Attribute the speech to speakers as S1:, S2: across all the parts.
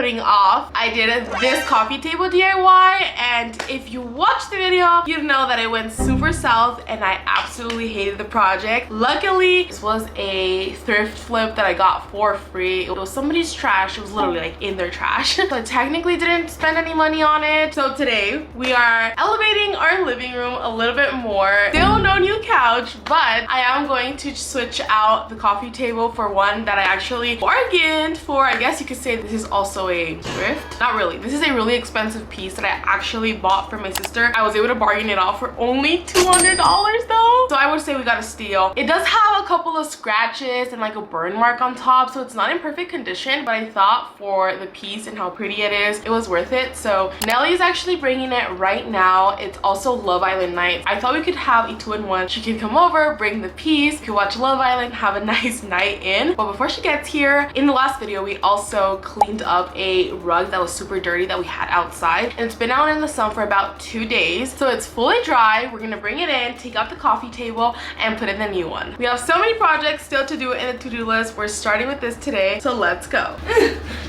S1: starting off, I did this coffee table DIY, and if you watched the video, you know that it went super south and I absolutely hated the project. Luckily, this was a thrift flip that I got for free. It was somebody's trash. It was literally like in their trash. So I technically didn't spend any money on it. So today we are elevating our living room a little bit more. Still no new couch, but I am going to switch out the coffee table for one that I actually bargained for. I guess you could say this is also a thrift. Not really. This is a really expensive piece that I actually bought for my sister. I was able to bargain it off for only $200 though. So I would say we got a steal. It does have a couple of scratches and like a burn mark on top, so it's not in perfect condition, but I thought for the piece and how pretty it is, it was worth it. So Nelly is actually bringing it right now. It's also Love Island night. I thought we could have a 2-in-1. She could come over, bring the piece, we could watch Love Island, have a nice night in. But before she gets here, in the last video we also cleaned up a rug that was super dirty that we had outside, and it's been out in the sun for about 2 days, so it's fully dry. We're gonna bring it in, take out the coffee table, and put in the new one. We have so many projects still to do in the to-do list. We're starting with this today, so let's go.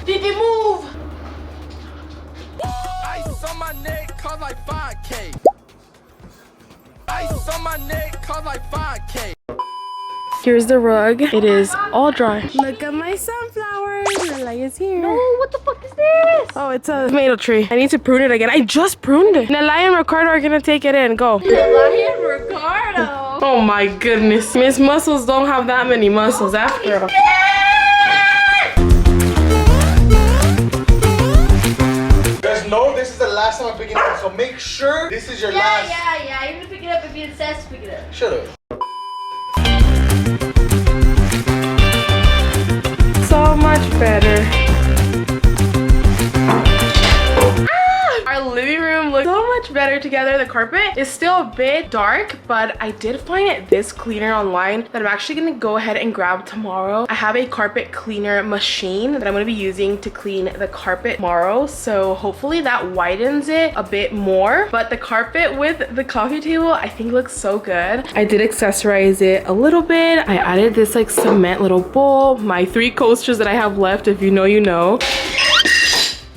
S1: Did you move?
S2: Ice on my neck cause like 5K. Ice on my neck cause like 5K.
S1: Here's the rug. It is all dry. Look at my sunflowers. Nelly is here.
S3: No, what the fuck is this?
S1: Oh, it's a tomato tree. I need to prune it again. I just pruned it. Nelly and Ricardo are gonna take it in. Go.
S3: Nelly and Ricardo.
S1: Oh my goodness. Miss Muscles don't have that many muscles after all.
S4: Guys, no, this is the last time I'm picking it up, so make sure this is your last.
S3: Yeah. You're gonna pick it up if you says to pick it up.
S4: Shut up.
S1: So much better. Our living room looks so much better together. The carpet is still a bit dark, but I did find this cleaner online that I'm actually gonna go ahead and grab tomorrow. I have a carpet cleaner machine that I'm gonna be using to clean the carpet tomorrow, so hopefully that widens it a bit more. But the carpet with the coffee table I think looks so good. I did accessorize it a little bit. I added this like cement little bowl, my 3 coasters that I have left, if you know you know,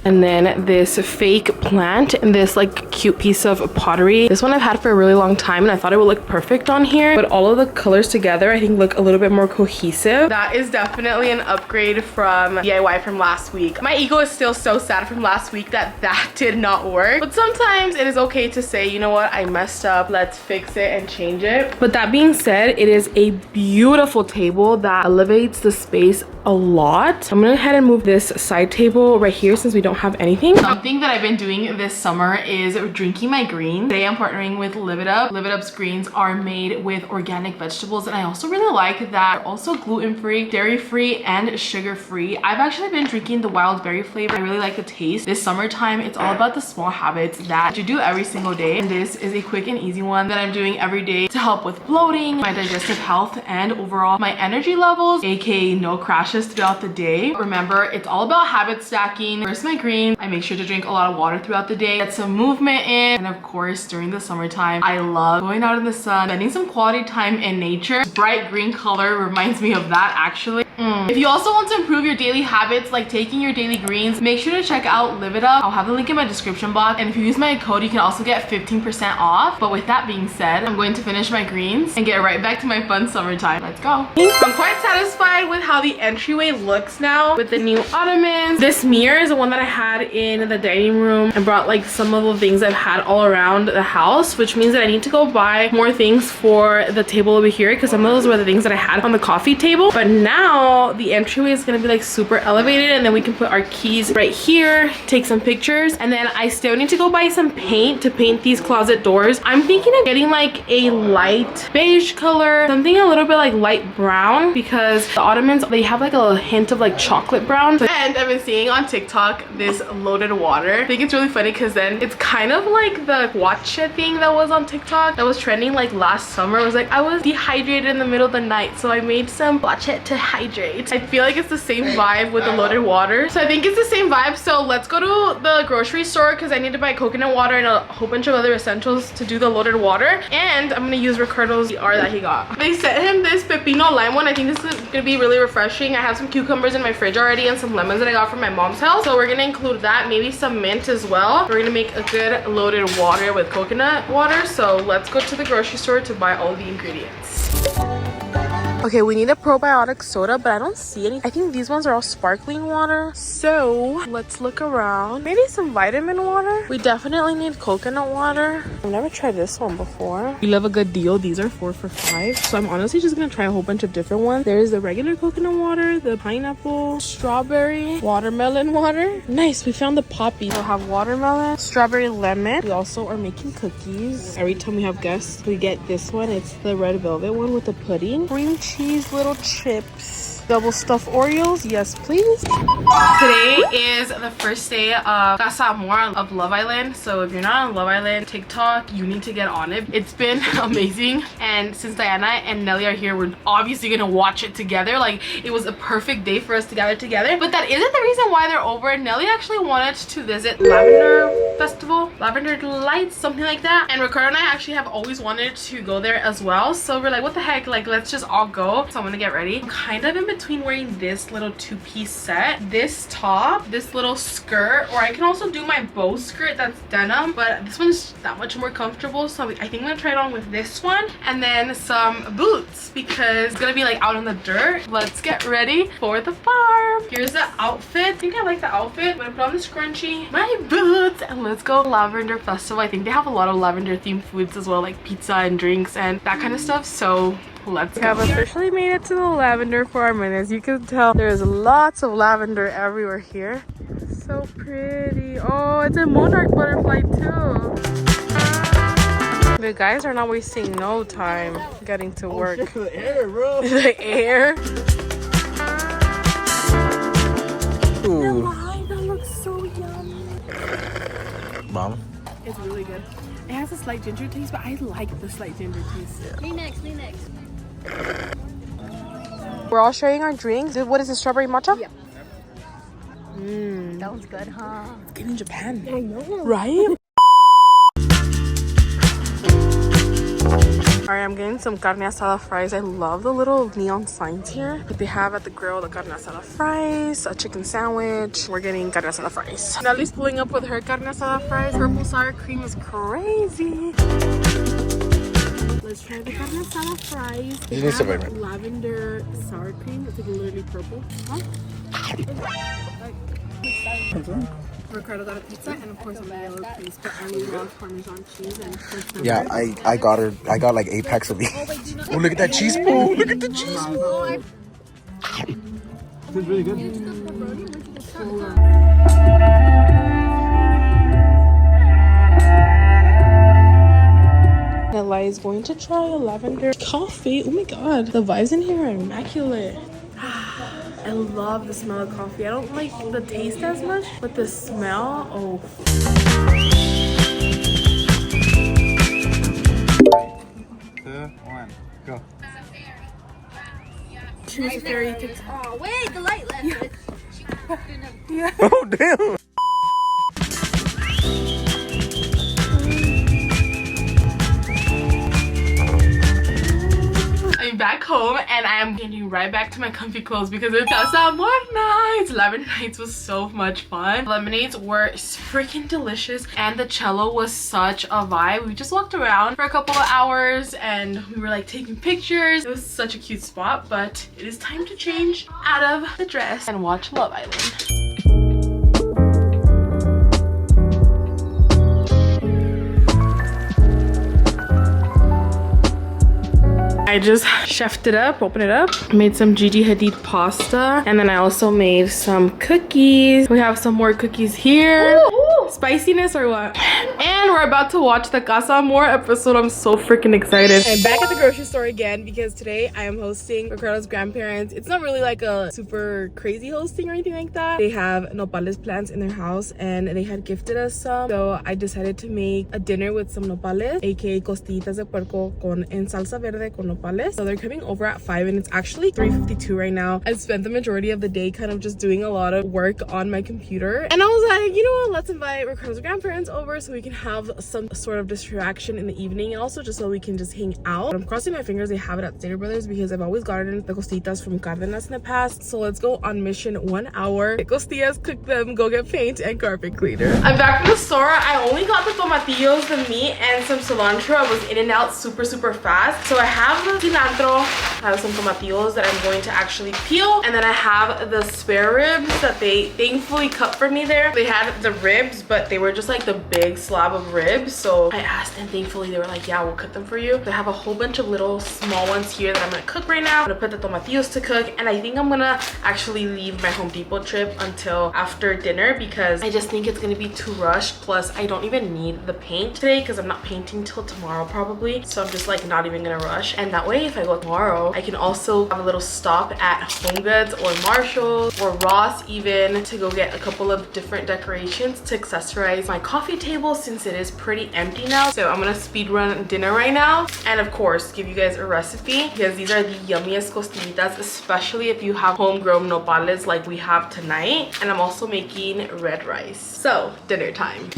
S1: and then this fake plant and this like cute piece of pottery. This one I've had for a really long time and I thought it would look perfect on here, but all of the colors together I think look a little bit more cohesive. That is definitely an upgrade from DIY from last week. My ego is still so sad from last week that did not work, but sometimes it is okay to say, you know what, I messed up, let's fix it and change it. But that being said, it is a beautiful table that elevates the space a lot. I'm gonna go ahead and move this side table right here since we don't have anything. Something that I've been doing this summer is drinking my greens. Today I'm partnering with Live It Up. Live It Up's greens are made with organic vegetables, and I also really like that they're also gluten-free, dairy-free, and sugar-free. I've actually been drinking the wild berry flavor. I really like the taste. This summertime, it's all about the small habits that you do every single day, and this is a quick and easy one that I'm doing every day to help with bloating, my digestive health, and overall my energy levels, aka no crashes throughout the day. Remember, it's all about habit stacking. First my greens. I make sure to drink a lot of water throughout the day, get some movement in, and of course during the summertime I love going out in the sun, spending some quality time in nature. Bright green color reminds me of that actually. If you also want to improve your daily habits like taking your daily greens, make sure to check out Live It Up. I'll have the link in my description box, and if you use my code you can also get 15% off. But with that being said, I'm going to finish my greens and get right back to my fun summertime. Let's go. I'm quite satisfied with how the entryway looks now with the new ottomans. This mirror is the one that I had in the dining room. I brought like some of the things I've had all around the house, which means that I need to go buy more things for the table over here because some of those were the things that I had on the coffee table. But now the entryway is gonna be like super elevated, and then we can put our keys right here, take some pictures, and then I still need to go buy some paint to paint these closet doors. I'm thinking of getting like a light beige color, something a little bit like light brown, because the ottomans, they have like a hint of like chocolate brown. And I've been seeing on TikTok this loaded water. I think it's really funny because then it's kind of like the guache thing that was on TikTok that was trending like last summer. It was like I was dehydrated in the middle of the night, so I made some guache to hydrate hydrate. I feel like it's the same vibe with the loaded water. So I think it's the same vibe. So let's go to the grocery store because I need to buy coconut water and a whole bunch of other essentials to do the loaded water. And I'm gonna use Ricardo's PR that he got. They sent him this pepino lime one. I think this is gonna be really refreshing. I have some cucumbers in my fridge already and some lemons that I got from my mom's house. So we're gonna include that, maybe some mint as well. We're gonna make a good loaded water with coconut water. So let's go to the grocery store to buy all the ingredients. Okay, we need a probiotic soda, but I don't see any. I think these ones are all sparkling water. So let's look around. Maybe some vitamin water. We definitely need coconut water. I've never tried this one before. We love a good deal. These are 4 for $5. So I'm honestly just gonna try a whole bunch of different ones. There's the regular coconut water, the pineapple, strawberry, watermelon water. Nice, we found the poppy. We'll have watermelon, strawberry, lemon. We also are making cookies. Every time we have guests, we get this one. It's the red velvet one with the pudding. Cream cheese, little chips. Double stuffed Oreos, yes please. Today is the first day of Casa Amor of Love Island. So if you're not on Love Island TikTok, you need to get on it. It's been amazing. And since Diana and Nelly are here, we're obviously gonna watch it together. Like, it was a perfect day for us to gather together. But that isn't the reason why they're over. Nelly actually wanted to visit Lavender Festival, Lavender Lights, something like that. And Ricardo and I actually have always wanted to go there as well. So we're like, what the heck? Like, let's just all go. So I'm gonna get ready. I'm kind of in between wearing this little 2-piece set, this top, this little skirt, or I can also do my bow skirt that's denim, but this one's that much more comfortable. So I think I'm gonna try it on with this one and then some boots because it's gonna be like out in the dirt. Let's get ready for the farm. Here's the outfit. I think I like the outfit. I'm gonna put on the scrunchie, my boots, and let's go Lavender Festival. I think they have a lot of lavender themed foods as well, like pizza and drinks and that kind of stuff. So let's go. We have officially made it to the lavender farm, and as you can tell, there's lots of lavender everywhere here. So pretty. Oh, it's a monarch butterfly too. The guys are not wasting no time getting to work.
S4: Look at the air, bro.
S1: The air.
S4: Ooh.
S1: That looks so yummy.
S4: Mom.
S1: It's really good. It has a slight ginger taste, but I like the slight ginger taste.
S3: Me next, me next.
S1: We're all sharing our drinks. What is it, strawberry matcha?
S3: Yeah. That one's good, huh?
S1: It's good in Japan.
S3: I know.
S1: Right? Alright, I'm getting some carne asada fries. I love the little neon signs here that they have at the grill. The carne asada fries, a chicken sandwich. We're getting carne asada fries. Nelly's pulling up with her carne asada fries. Purple sour cream is crazy. Let's try the carne asada fries. They
S4: You need some,
S1: have
S4: right?
S1: lavender sour cream. It's like literally purple. Huh? Ricardo got a pizza and of course a yellow piece, but I love Parmesan cheese and
S4: Yeah, I got like 8 packs of these. Oh, look at that cheese ball. Look at the cheese ball. It's really good.
S1: Ella is going to try a lavender coffee. Oh my god, the vibes in here are immaculate. I love the smell of coffee. I don't like the taste as much, but the smell, oh.
S4: 3, 2, 1, go.
S1: She was very TikTok.
S3: Oh, wait, the light left.
S1: Yeah.
S4: Oh, damn.
S1: I'm back home and I'm getting right back to my comfy clothes because it's Casa Amor nights. Lavender nights was so much fun. Lemonades were freaking delicious and the cello was such a vibe. We just walked around for a couple of hours and we were like taking pictures. It was such a cute spot, but it is time to change out of the dress and watch Love Island. I just chefed it up, opened it up, made some Gigi Hadid pasta, and then I also made some cookies. We have some more cookies here. Ooh, Spiciness or what? And we're about to watch the Casa Amor episode. I'm so freaking excited. I'm back at the grocery store again because today I am hosting Ricardo's grandparents. It's not really like a super crazy hosting or anything like that. They have nopales plants in their house and they had gifted us some. So I decided to make a dinner with some nopales, aka costillas de puerco en salsa verde con nopales. So they're coming over at 5 and it's actually 3:52 right now. I spent the majority of the day kind of just doing a lot of work on my computer. And I was like, you know what, let's invite Ricardo's grandparents over so we can have some sort of distraction in the evening and also just so we can just hang out. I'm crossing my fingers they have it at Stater Brothers because I've always gotten the costillas from Cardenas in the past. So let's go on mission 1 hour. Get costillas, cook them, go get paint and carpet cleaner. I'm back from the store. I only got the tomatillos, the meat, and some cilantro. I was in and out super fast. So I have the cilantro, I have some tomatillos that I'm going to actually peel, and then I have the spare ribs that they thankfully cut for me there. They had the ribs, but they were just like the big slab of ribs. So I asked and thankfully they were like, yeah, we'll cut them for you. They have a whole bunch of little small ones here that I'm gonna cook right now. I'm gonna put the tomatillos to cook, and I think I'm gonna actually leave my Home Depot trip until after dinner because I just think it's gonna be too rushed. Plus I don't even need the paint today because I'm not painting till tomorrow probably. So I'm just like not even gonna rush, and that way if I go tomorrow I can also have a little stop at HomeGoods or Marshall's or Ross even to go get a couple of different decorations to accessorize my coffee table since it is pretty empty now. So I'm gonna speed run dinner right now and of course give you guys a recipe because these are the yummiest costillitas, especially if you have homegrown nopales like we have tonight. And I'm also making red rice. So dinner time.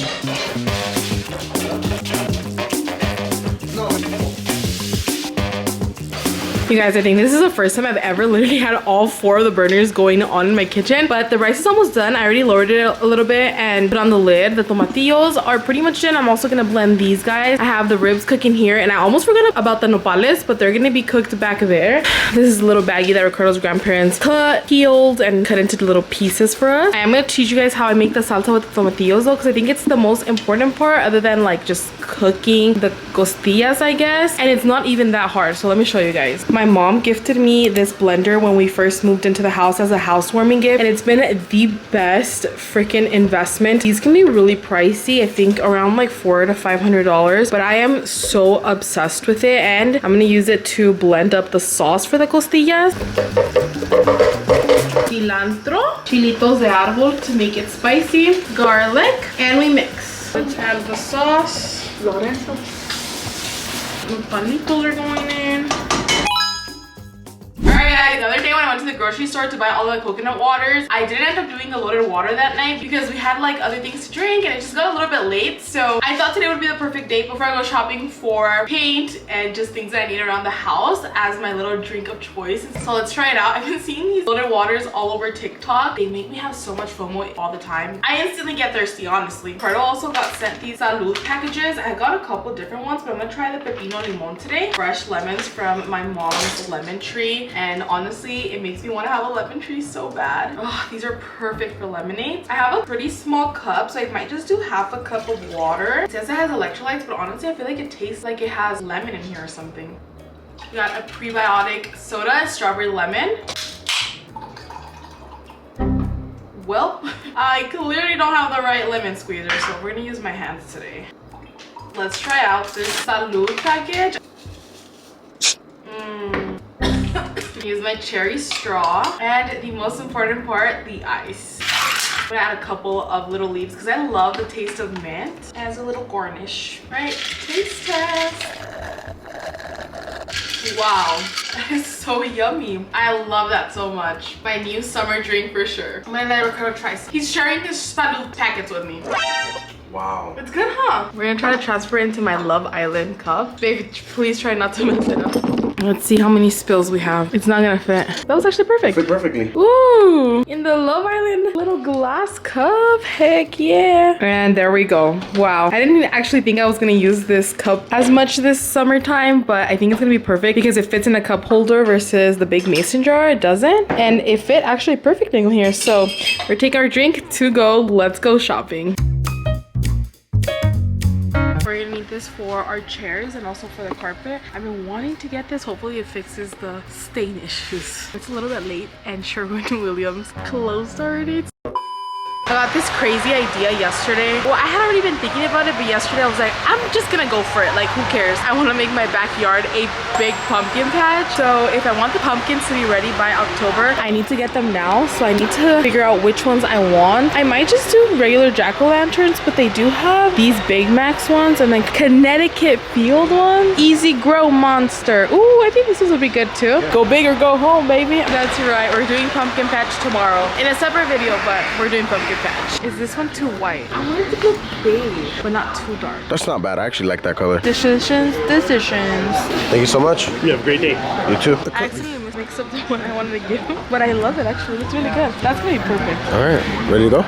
S1: You guys, I think this is the first time I've ever literally had all 4 of the burners going on in my kitchen, but the rice is almost done. I already lowered it a little bit and put on the lid. The tomatillos are pretty much done. I'm also gonna blend these guys. I have the ribs cooking here, and I almost forgot about the nopales, but they're gonna be cooked back there. This is a little baggie that Ricardo's grandparents cut, peeled, and cut into little pieces for us. I'm gonna teach you guys how I make the salsa with the tomatillos though, because I think it's the most important part other than like just cooking the costillas, I guess. And it's not even that hard, so let me show you guys. My mom gifted me this blender when we first moved into the house as a housewarming gift, and it's been the best freaking investment. These can be really pricey, I think around like $400 to $500, but I am so obsessed with it, and I'm gonna use it to blend up the sauce for the costillas. Cilantro, chilitos de árbol to make it spicy, garlic, and we mix. Let's add the sauce. Lorenzo. The palitos are going in. The other day when I went to the grocery store to buy all the coconut waters, I didn't end up doing the loaded water that night because we had like other things to drink and it just got a little bit late. So I thought today would be the perfect date before I go shopping for paint and just things that I need around the house as my little drink of choice. So let's try it out. I've been seeing these loaded waters all over TikTok. They make me have so much FOMO all the time. I instantly get thirsty, honestly. Ricardo also got sent these salud packages. I got a couple different ones, but I'm gonna try the pepino limon today. Fresh lemons from my mom's lemon tree, and honestly it makes me want to have a lemon tree so bad. Oh, these are perfect for lemonade. I have a pretty small cup, so I might just do half a cup of water. It says it has electrolytes, but honestly I feel like it tastes like it has lemon in here or something. We got a prebiotic soda, strawberry lemon. Well, I clearly don't have the right lemon squeezer, so we're gonna use my hands today. Let's try out this salud package. Use my cherry straw, and the most important part, the ice. I'm gonna add a couple of little leaves because I love the taste of mint as a little garnish. Right, taste test. Wow, that is so yummy. I love that so much. My new summer drink for sure. I'm gonna let Ricardo try some. He's sharing his salud packets with me.
S4: Wow.
S1: It's good, huh? We're gonna try to transfer it into my Love Island cup. Baby, please try not to mess it up. Let's see how many spills we have. It's not gonna fit. That was actually perfect.
S4: Fit perfectly.
S1: Ooh, in the Love Island little glass cup. Heck yeah. And there we go. Wow. I didn't actually think I was gonna use this cup as much this summertime, but I think it's gonna be perfect because it fits in a cup holder versus the big mason jar. It doesn't. And it fit actually perfect in here. So we're taking our drink to go. Let's go shopping. We're gonna need this for our chairs and also for the carpet. I've been wanting to get this. Hopefully it fixes the stain issues. It's a little bit late and Sherwin-Williams closed already. I got this crazy idea yesterday. Well, I had already been thinking about it, but yesterday I was like, I'm just gonna go for it. Like, who cares? I want to make my backyard a big pumpkin patch. So if I want the pumpkins to be ready by October, I need to get them now. So I need to figure out which ones I want. I might just do regular jack-o'-lanterns, but they do have these Big Macs ones and then Connecticut Field ones. Easy Grow Monster. Ooh, I think this would be good too. Yeah. Go big or go home, baby. That's right. We're doing pumpkin patch tomorrow in a separate video, but we're doing pumpkin patch. Is this one too white? I want it to look beige, but not too dark.
S4: That's not bad. I actually like that color.
S1: Decisions.
S4: Thank you so much.
S5: You have a great day.
S4: You too.
S1: I accidentally mixed up the one I wanted to give, but I love it actually. It's really good. That's gonna be perfect.
S4: All right, ready to go?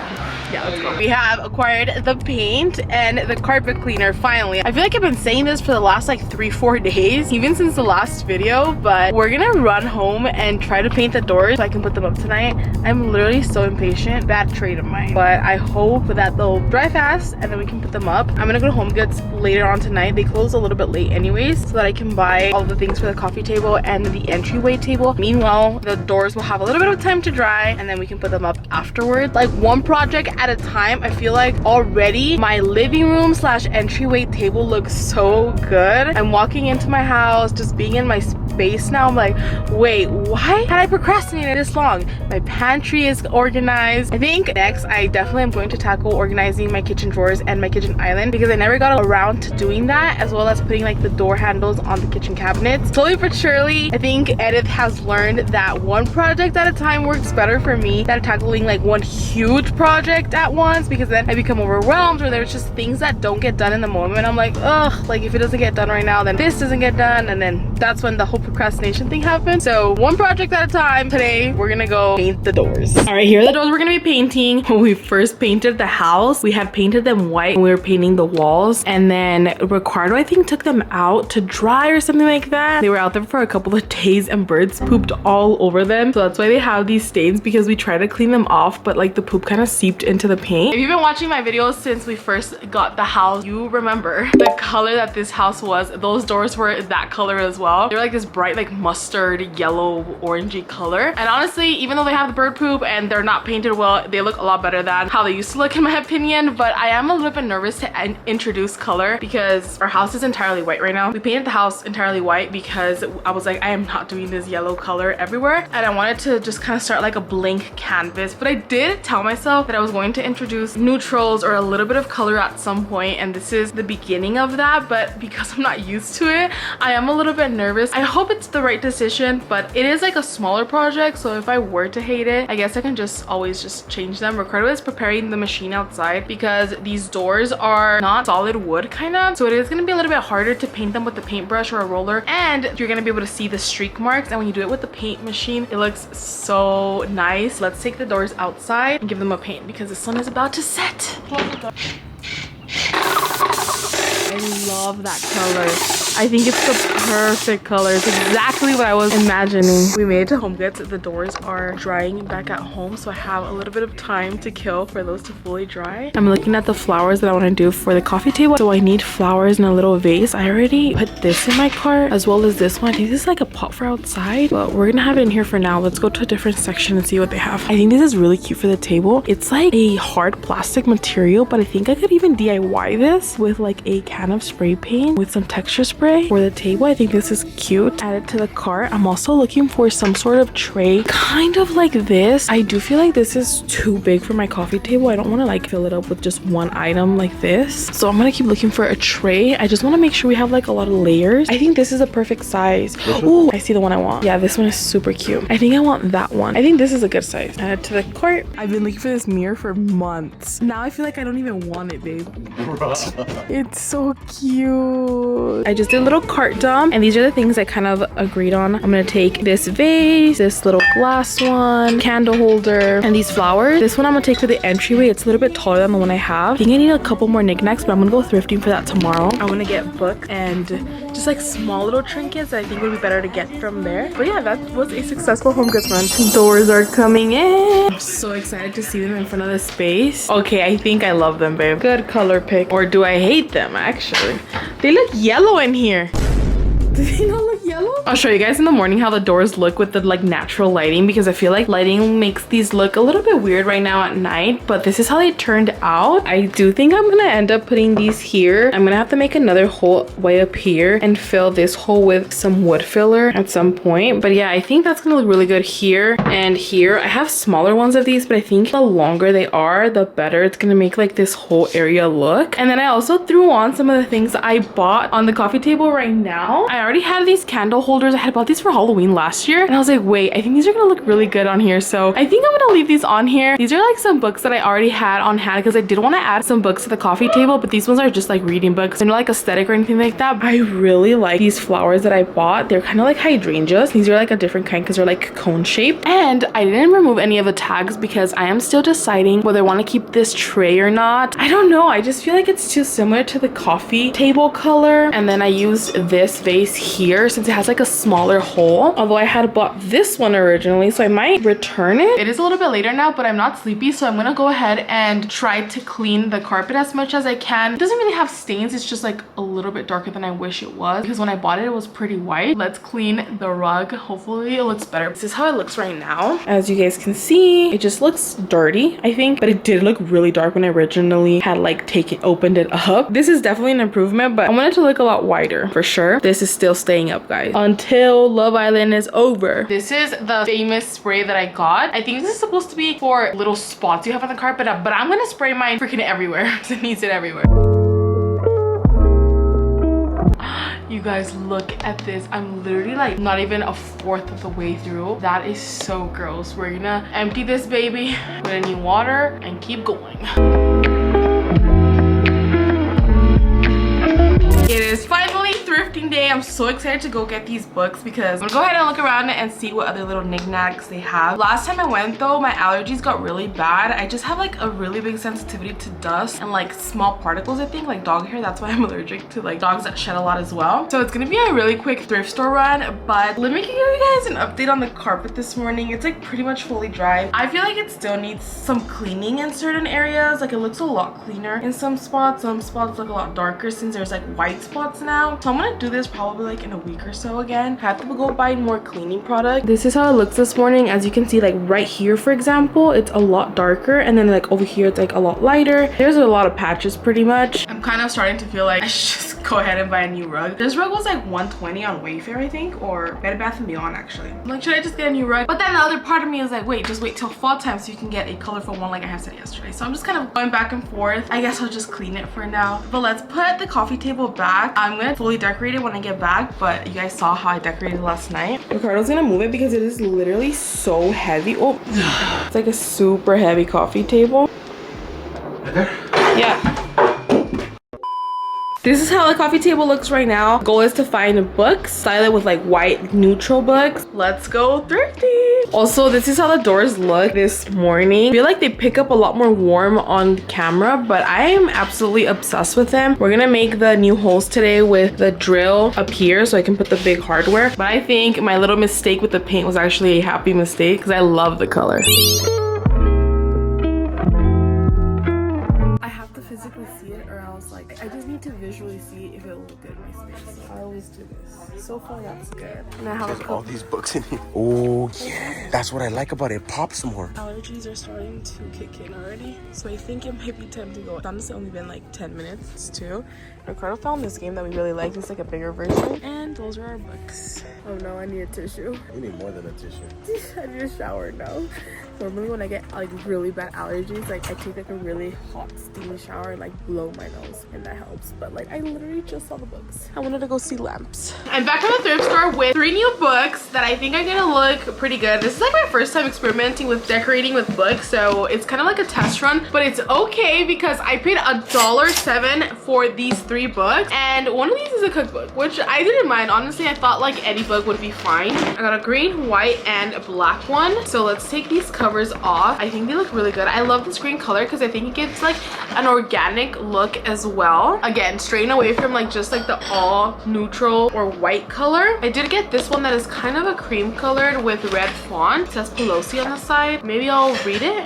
S1: Yeah, let's go. We have acquired the paint and the carpet cleaner finally. I feel like I've been saying this for the last like 3-4 days, even since the last video, but we're gonna run home and try to paint the doors so I can put them up tonight. I'm literally so impatient. Bad trait of mine. But I hope that they'll dry fast and then we can put them up. I'm gonna go to HomeGoods later on tonight. They close a little bit late anyways, so that I can buy all the things for the coffee table and the entryway table. Meanwhile, the doors will have a little bit of time to dry and then we can put them up afterwards. Like one project at a time. I feel like already my living room / entryway table looks so good. I'm walking into my house, just being in my space now. I'm like, wait, why had I procrastinated this long? My pantry is organized. I think next I definitely am going to tackle organizing my kitchen drawers and my kitchen island because I never got around to doing that, as well as putting like the door handles on the kitchen cabinets. Slowly but surely, I think Edith has learned that one project at a time works better for me than tackling like one huge project at once, because then I become overwhelmed, or there's just things that don't get done in the moment. I'm like, ugh, like if it doesn't get done right now, then this doesn't get done, and then that's when the whole procrastination thing happens. So one project at a time. Today we're gonna go paint the doors. All right, here are the doors we're gonna be painting. When we first painted the house, we had painted them white when we were painting the walls, and then Ricardo I think took them out to dry or something like that. They were out there for a couple of days and birds pooped all over them, so that's why they have these stains, because we tried to clean them off but like the poop kind of seeped into the paint. If you've been watching my videos since we first got the house, you remember the color that this house was. Those doors were that color as well. They're like this bright like mustard yellow orangey color, and honestly, even though they have the bird poop and they're not painted well, they look a lot better than how they used to look in my opinion. But I am a little bit nervous to introduce color because our house is entirely white right now. We painted the house entirely white because I was like, I am not doing this yellow color everywhere, and I wanted to just kind of start like a blank canvas. But I did tell myself that I was going to introduce neutrals or a little bit of color at some point, and this is the beginning of that. But because I'm not used to it, I am a little bit nervous. I hope it's the right decision, but it is like a smaller project, so if I were to hate it, I guess I can just always just change them. Ricardo is preparing the machine outside because these doors are not solid wood kind of, so it is going to be a little bit harder to paint them with the paintbrush or a roller, and you're going to be able to see the streak marks, and when you do it with the paint machine, it looks so nice. Let's take the doors outside and give them a paint because the sun is about to set. I love that color. I think it's the perfect color. It's exactly what I was imagining. We made it to HomeGoods. The doors are drying back at home, so I have a little bit of time to kill for those to fully dry. I'm looking at the flowers that I want to do for the coffee table. So I need flowers in a little vase. I already put this in my cart as well as this one. I think this is like a pot for outside, but we're gonna have it in here for now. Let's go to a different section and see what they have. I think this is really cute for the table. It's like a hard plastic material, but I think I could even DIY this with like a can of spray paint with some texture spray for the table. I think this is cute. Add it to the cart. I'm also looking for some sort of tray kind of like this. I do feel like this is too big for my coffee table. I don't want to like fill it up with just one item like this, so I'm gonna keep looking for a tray. I just want to make sure we have like a lot of layers. I think this is a perfect size. Oh, I see the one I want. Yeah, this one is super cute. I think I want that one. I think this is a good size. Add it to the cart. I've been looking for this mirror for months. Now I feel like I don't even want it, babe. It's so cute. I just did a little cart dump, and these are the things I kind of agreed on. I'm gonna take this vase, this little glass one, candle holder, and these flowers. This one I'm gonna take for the entryway. It's a little bit taller than the one I have. I think I need a couple more knickknacks, but I'm gonna go thrifting for that tomorrow. I want to get books and just like small little trinkets that I think would be better to get from there. But yeah, that was a successful HomeGoods run. Doors are coming in. I'm so excited to see them in front of the space. Okay, I think I love them, babe. Good color pick. Or do I hate them, actually? They look yellow in here. Do they not look yellow? I'll show you guys in the morning how the doors look with the like natural lighting, because I feel like lighting makes these look a little bit weird right now at night, but this is how they turned out. I do think I'm gonna end up putting these here. I'm gonna have to make another hole way up here and fill this hole with some wood filler at some point. But yeah, I think that's gonna look really good here and here. I have smaller ones of these, but I think the longer they are, the better it's gonna make like this whole area look. And then I also threw on some of the things that I bought on the coffee table right now. I already had these candle holders. I had bought these for Halloween last year, and I was like, wait, I think these are gonna look really good on here. So I think I'm gonna leave these on here. These are like some books that I already had on hand because I did want to add some books to the coffee table, but these ones are just like reading books. They're not like aesthetic or anything like that. I really like these flowers that I bought. They're kind of like hydrangeas. These are like a different kind because they're like cone shaped. And I didn't remove any of the tags because I am still deciding whether I want to keep this tray or not. I don't know. I just feel like it's too similar to the coffee table color. And then I used this vase here since it has like a smaller hole. Although I had bought this one originally, so I might return it. It is a little bit later now, but I'm not sleepy, so I'm gonna go ahead and try to clean the carpet as much as I can. It doesn't really have stains. It's just like a little bit darker than I wish it was, because when I bought it, it was pretty white. Let's clean the rug. Hopefully it looks better. This is how it looks right now. As you guys can see, it just looks dirty, I think, but it did look really dark when I originally had like opened it up. This is definitely an improvement, but I want it to look a lot wider for sure. This is still staying up, guys, until Love Island is over. This is the famous spray that I got. I think this is supposed to be for little spots you have on the carpet, but I'm gonna spray mine freaking everywhere because it needs it everywhere. You guys, look at this. I'm literally like not even a fourth of the way through. That is so gross. We're gonna empty this baby, put in new water, and keep going. It is finally thrifting day. I'm so excited to go get these books because I'm gonna go ahead and look around and see what other little knickknacks they have. Last time I went though, my allergies got really bad. I just have like a really big sensitivity to dust and like small particles, I think, like dog hair. That's why I'm allergic to like dogs that shed a lot as well. So it's gonna be a really quick thrift store run, but let me give you guys an update on the carpet this morning. It's like pretty much fully dry. I feel like it still needs some cleaning in certain areas. Like it looks a lot cleaner in some spots. Some spots look a lot darker since there's like white spots now. So I'm gonna do this probably like in a week or so again. I have to go buy more cleaning product. This is how it looks this morning. As you can see, like right here for example, it's a lot darker, and then like over here it's like a lot lighter. There's a lot of patches pretty much. I'm kind of starting to feel like I should just go ahead and buy a new rug. This rug was like $120 on Wayfair, I think, or Bed Bath & Beyond actually. I'm like, should I just get a new rug? But then the other part of me is like, wait, just wait till fall time so you can get a colorful one like I have said yesterday. So I'm just kind of going back and forth. I guess I'll just clean it for now. But let's put the coffee table back. I'm gonna fully decorate it when I get back, but you guys saw how I decorated last night. Ricardo's gonna move it because it is literally so heavy. Oh, it's like a super heavy coffee table.
S4: Right there?
S1: Yeah. This is how the coffee table looks right now. Goal is to find books, style it with like white neutral books. Let's go thrifting. Also, this is how the doors look this morning. I feel like they pick up a lot more warm on camera, but I am absolutely obsessed with them. We're gonna make the new holes today with the drill up here so I can put the big hardware. But I think my little mistake with the paint was actually a happy mistake because I love the color. I just need to visually see if it will look good in my space. I always do this. So far, that's good. And I have
S4: There's all these books in here. Oh, yeah. That's what I like about it. It pops more.
S1: Allergies are starting to kick in already. So I think it might be time to go. It's honestly only been like 10 minutes too. Ricardo found this game that we really like. It's like a bigger version. And those are our books. Oh no, I need a tissue.
S4: You need more than a tissue.
S1: I need a shower now. Normally when I get like really bad allergies, like I take like a really hot steamy shower and like blow my nose, and that helps. But like I literally just saw the books. I wanted to go see lamps. I'm back from the thrift store with 3 new books that I think are gonna look pretty good. This is like my first time experimenting with decorating with books, so it's kind of like a test run, but it's okay because I paid $1.07 for these 3 books, and one of these is a cookbook, which I didn't mind. Honestly, I thought like any book would be fine. I got a green, white, and a black one. So let's take these covers off. I think they look really good. I love this green color because I think it gives like an organic look as well. Again, straying away from like just like the all neutral or white color. I did get this one that is kind of a cream colored with red font. It says Pelosi on the side. Maybe I'll read it.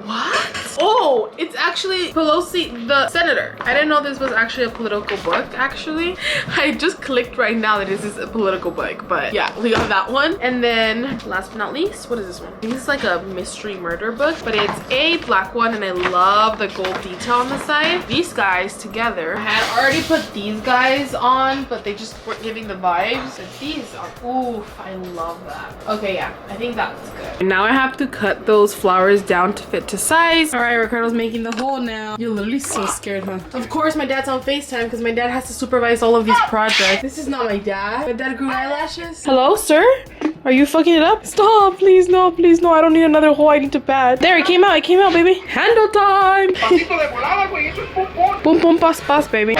S1: What? Oh, it's actually actually Pelosi, the senator. I didn't know this was actually a political book, actually. I just clicked right now that this is a political book, but yeah, we got that one. And then last but not least, what is this one? This is like a mystery murder book, but it's a black one, and I love the gold detail on the side. These guys together, I had already put these guys on, but they just weren't giving the vibes. But these are, oof, I love that. Okay, yeah, I think that's good. And now I have to cut those flowers down to fit to size. All right, Ricardo's making the hole now. You're literally so scared, huh? Of course, my dad's on FaceTime because my dad has to supervise all of these projects. This is not my dad. My dad grew eyelashes. Hello, sir? Are you fucking it up? Stop, please no, please no. I don't need another hole. I need to pad. There, it came out, baby. Handle time. Boom, boom, pass, pass, baby.